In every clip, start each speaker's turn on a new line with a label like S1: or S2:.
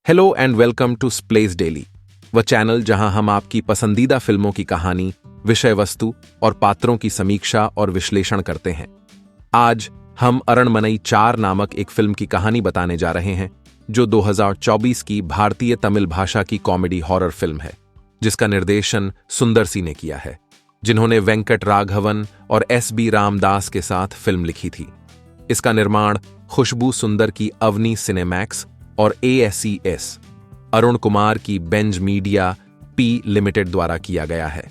S1: Hello and welcome to स्प्लेस daily, वह channel जहां हम आपकी पसंदीदा फिल्मों की कहानी, विषय वस्तु और पात्रों की समीक्षा और विश्लेषण करते हैं। आज हम अरणमनई 4 नामक एक फिल्म की कहानी बताने जा रहे हैं, जो 2024 की भारतीय तमिल भाषा की कॉमेडी हॉरर फिल्म है, जिसका निर्देशन सुंदर सी ने किया है, जिन्होंने वेंकट राघवन और SB रामदास के साथ फिल्म लिखी थी। इसका निर्माण खुशबू सुंदर की अवनी सिनेमैक्स और ASES अरुण कुमार की बेंज मीडिया P लिमिटेड द्वारा किया गया है।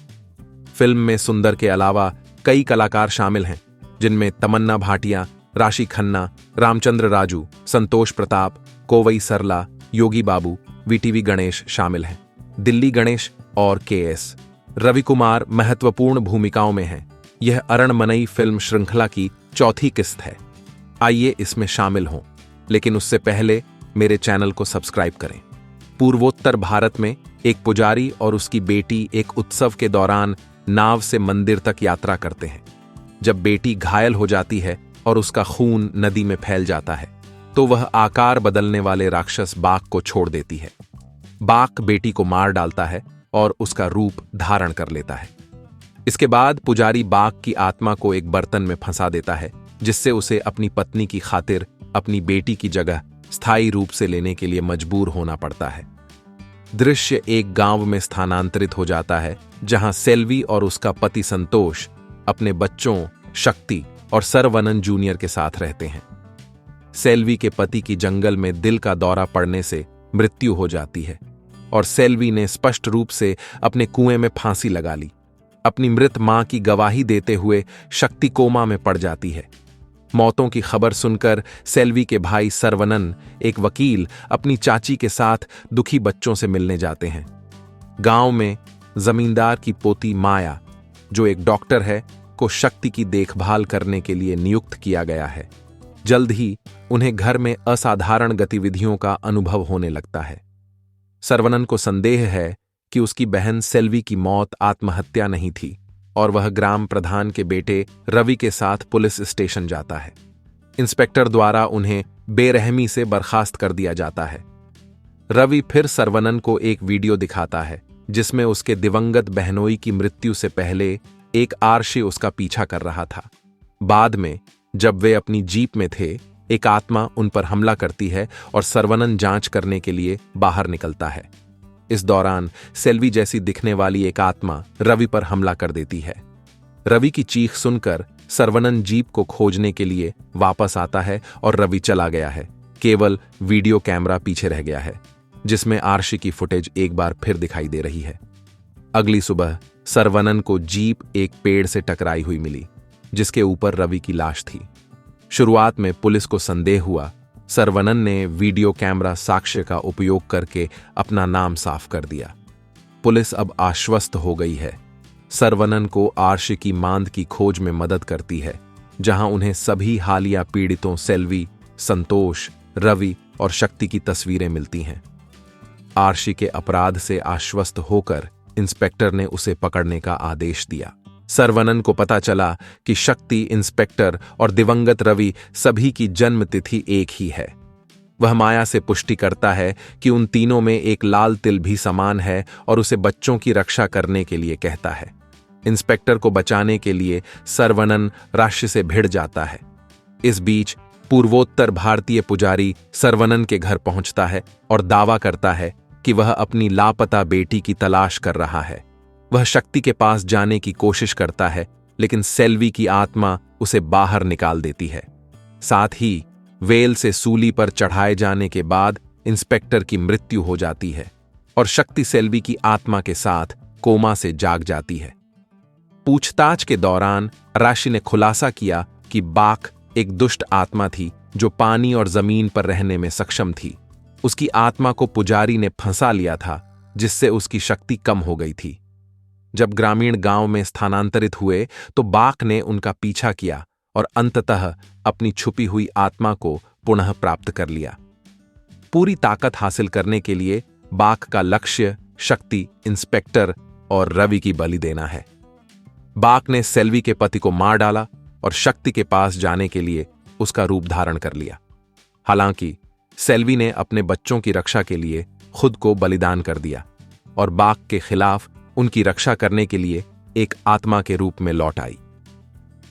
S1: फिल्म में सुंदर के अलावा कई कलाकार शामिल हैं, जिनमें तमन्ना भाटिया, राशि खन्ना, रामचंद्र राजू, संतोष प्रताप, कोवई सरला, योगी बाबू, VTV गणेश शामिल हैं। दिल्ली गणेश और KS रवि कुमार महत्वपूर्ण भूमिकाओं में हैं। यह अरणमनई फिल्म श्रृंखला की चौथी किस्त है। आइए इसमें शामिल हों, लेकिन उससे पहले मेरे चैनल को सब्सक्राइब करें। पूर्वोत्तर भारत में एक पुजारी और उसकी बेटी एक उत्सव के दौरान नाव से मंदिर तक यात्रा करते हैं। जब बेटी घायल हो जाती है और उसका खून नदी में फैल जाता है, तो वह आकार बदलने वाले राक्षस बाघ को छोड़ देती है। बाघ बेटी को मार डालता है और उसका रूप धारण कर लेता है। इसके बाद पुजारी बाघ की आत्मा को एक बर्तन में फंसा देता है, जिससे उसे अपनी पत्नी की खातिर अपनी बेटी की जगह स्थायी रूप से लेने के लिए मजबूर होना पड़ता है। दृश्य एक गांव में स्थानांतरित हो जाता है, जहां सेल्वी और उसका पति संतोष अपने बच्चों शक्ति और सरवनन जूनियर के साथ रहते हैं। सेल्वी के पति की जंगल में दिल का दौरा पड़ने से मृत्यु हो जाती है और सेल्वी ने स्पष्ट रूप से अपने कुएं में फांसी लगा ली। अपनी मृत मां की गवाही देते हुए शक्ति कोमा में पड़ जाती है। मौतों की खबर सुनकर सेल्वी के भाई सरवनन, एक वकील, अपनी चाची के साथ दुखी बच्चों से मिलने जाते हैं। गांव में जमींदार की पोती माया, जो एक डॉक्टर है, को शक्ति की देखभाल करने के लिए नियुक्त किया गया है। जल्द ही उन्हें घर में असाधारण गतिविधियों का अनुभव होने लगता है। सरवनन को संदेह है कि उसकी बहन सेल्वी की मौत आत्महत्या नहीं थी, और वह ग्राम प्रधान के बेटे रवि के साथ पुलिस स्टेशन जाता है। इंस्पेक्टर द्वारा उन्हें बेरहमी से बर्खास्त कर दिया जाता है। रवि फिर सरवनन को एक वीडियो दिखाता है, जिसमें उसके दिवंगत बहनोई की मृत्यु से पहले एक आर्शी उसका पीछा कर रहा था। बाद में जब वे अपनी जीप में थे, एक आत्मा उन पर हमला करती है और सरवनन जांच करने के लिए बाहर निकलता है। इस दौरान सेल्वी जैसी दिखने वाली एक आत्मा रवि पर हमला कर देती है। रवि की चीख सुनकर सरवनन जीप को खोजने के लिए वापस आता है और रवि चला गया है। केवल वीडियो कैमरा पीछे रह गया है, जिसमें आर्शी की फुटेज एक बार फिर दिखाई दे रही है। अगली सुबह सरवनन को जीप एक पेड़ से टकराई हुई मिली, जिसके ऊपर रवि की लाश थी। शुरुआत में पुलिस को संदेह हुआ। सरवनन ने वीडियो कैमरा साक्ष्य का उपयोग करके अपना नाम साफ कर दिया। पुलिस अब आश्वस्त हो गई है। सरवनन को आर्शी की मांद की खोज में मदद करती है, जहां उन्हें सभी हालिया पीड़ितों सेल्वी, संतोष, रवि और शक्ति की तस्वीरें मिलती हैं। आर्शी के अपराध से आश्वस्त होकर इंस्पेक्टर ने उसे पकड़ने का आदेश दिया। सरवनन को पता चला कि शक्ति, इंस्पेक्टर और दिवंगत रवि सभी की जन्म तिथि एक ही है। वह माया से पुष्टि करता है कि उन तीनों में एक लाल तिल भी समान है और उसे बच्चों की रक्षा करने के लिए कहता है। इंस्पेक्टर को बचाने के लिए सरवनन राशि से भिड़ जाता है। इस बीच पूर्वोत्तर भारतीय पुजारी सरवनन के घर पहुंचता है और दावा करता है कि वह अपनी लापता बेटी की तलाश कर रहा है। वह शक्ति के पास जाने की कोशिश करता है, लेकिन सेल्वी की आत्मा उसे बाहर निकाल देती है। साथ ही वेल से सूली पर चढ़ाए जाने के बाद इंस्पेक्टर की मृत्यु हो जाती है और शक्ति सेल्वी की आत्मा के साथ कोमा से जाग जाती है। पूछताछ के दौरान राशि ने खुलासा किया कि बाघ एक दुष्ट आत्मा थी, जो पानी और जमीन पर रहने में सक्षम थी। उसकी आत्मा को पुजारी ने फंसा लिया था, जिससे उसकी शक्ति कम हो गई थी। जब ग्रामीण गांव में स्थानांतरित हुए, तो बाघ ने उनका पीछा किया और अंततः अपनी छुपी हुई आत्मा को पुनः प्राप्त कर लिया। पूरी ताकत हासिल करने के लिए बाघ का लक्ष्य शक्ति, इंस्पेक्टर और रवि की बलि देना है। बाघ ने सेल्वी के पति को मार डाला और शक्ति के पास जाने के लिए उसका रूप धारण कर लिया। हालांकि सेल्वी ने अपने बच्चों की रक्षा के लिए खुद को बलिदान कर दिया और बाघ के खिलाफ उनकी रक्षा करने के लिए एक आत्मा के रूप में लौट आई।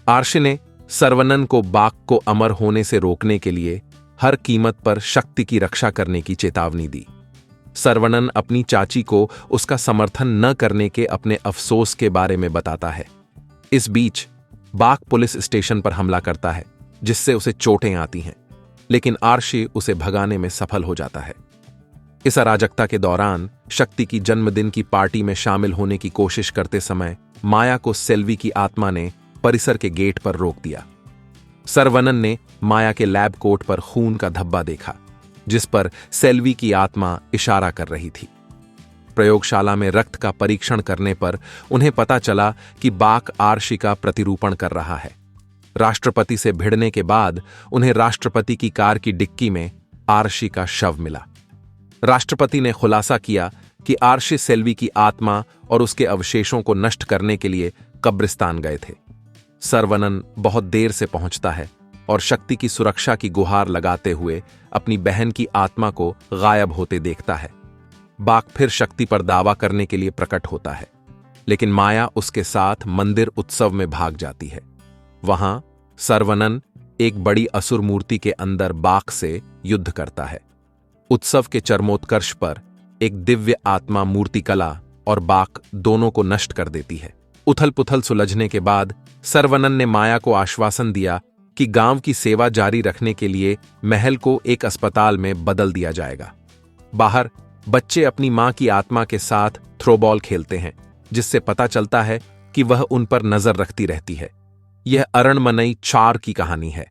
S1: आर्शी ने सरवनन को बाघ को अमर होने से रोकने के लिए हर कीमत पर शक्ति की रक्षा करने की चेतावनी दी। सरवनन अपनी चाची को उसका समर्थन न करने के अपने अफसोस के बारे में बताता है। इस बीच बाघ पुलिस स्टेशन पर हमला करता है, जिससे उसे चोटें आती हैं, लेकिन आर्शी उसे भगाने में सफल हो जाता है। इस अराजकता के दौरान शक्ति की जन्मदिन की पार्टी में शामिल होने की कोशिश करते समय माया को सेल्वी की आत्मा ने परिसर के गेट पर रोक दिया। सरवनन ने माया के लैब कोट पर खून का धब्बा देखा, जिस पर सेल्वी की आत्मा इशारा कर रही थी। प्रयोगशाला में रक्त का परीक्षण करने पर उन्हें पता चला कि बाघ आर्शी का प्रतिरूपण कर रहा है। राष्ट्रपति से भिड़ने के बाद उन्हें राष्ट्रपति की कार की डिक्की में आर्शी का शव मिला। राष्ट्रपति ने खुलासा किया कि आर्शी सेल्वी की आत्मा और उसके अवशेषों को नष्ट करने के लिए कब्रिस्तान गए थे। सरवनन बहुत देर से पहुंचता है और शक्ति की सुरक्षा की गुहार लगाते हुए अपनी बहन की आत्मा को गायब होते देखता है। बाघ फिर शक्ति पर दावा करने के लिए प्रकट होता है, लेकिन माया उसके साथ मंदिर उत्सव में भाग जाती है। वहां सरवनन एक बड़ी असुर मूर्ति के अंदर बाघ से युद्ध करता है। उत्सव के चरमोत्कर्ष पर एक दिव्य आत्मा मूर्तिकला और बाघ दोनों को नष्ट कर देती है। उथल पुथल सुलझने के बाद सरवनन ने माया को आश्वासन दिया कि गांव की सेवा जारी रखने के लिए महल को एक अस्पताल में बदल दिया जाएगा। बाहर बच्चे अपनी मां की आत्मा के साथ थ्रोबॉल खेलते हैं, जिससे पता चलता है कि वह उन पर नजर रखती रहती है। यह अरणमनई 4 की कहानी है।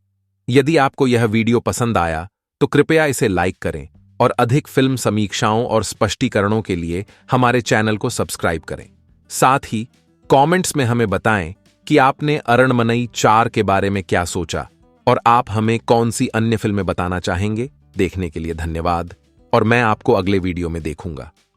S1: यदि आपको यह वीडियो पसंद आया तो कृपया इसे लाइक करें और अधिक फिल्म समीक्षाओं और स्पष्टीकरणों के लिए हमारे चैनल को सब्सक्राइब करें। साथ ही कमेंट्स में हमें बताएं कि आपने अरणमनई 4 के बारे में क्या सोचा और आप हमें कौन सी अन्य फिल्में बताना चाहेंगे। देखने के लिए धन्यवाद और मैं आपको अगले वीडियो में देखूंगा।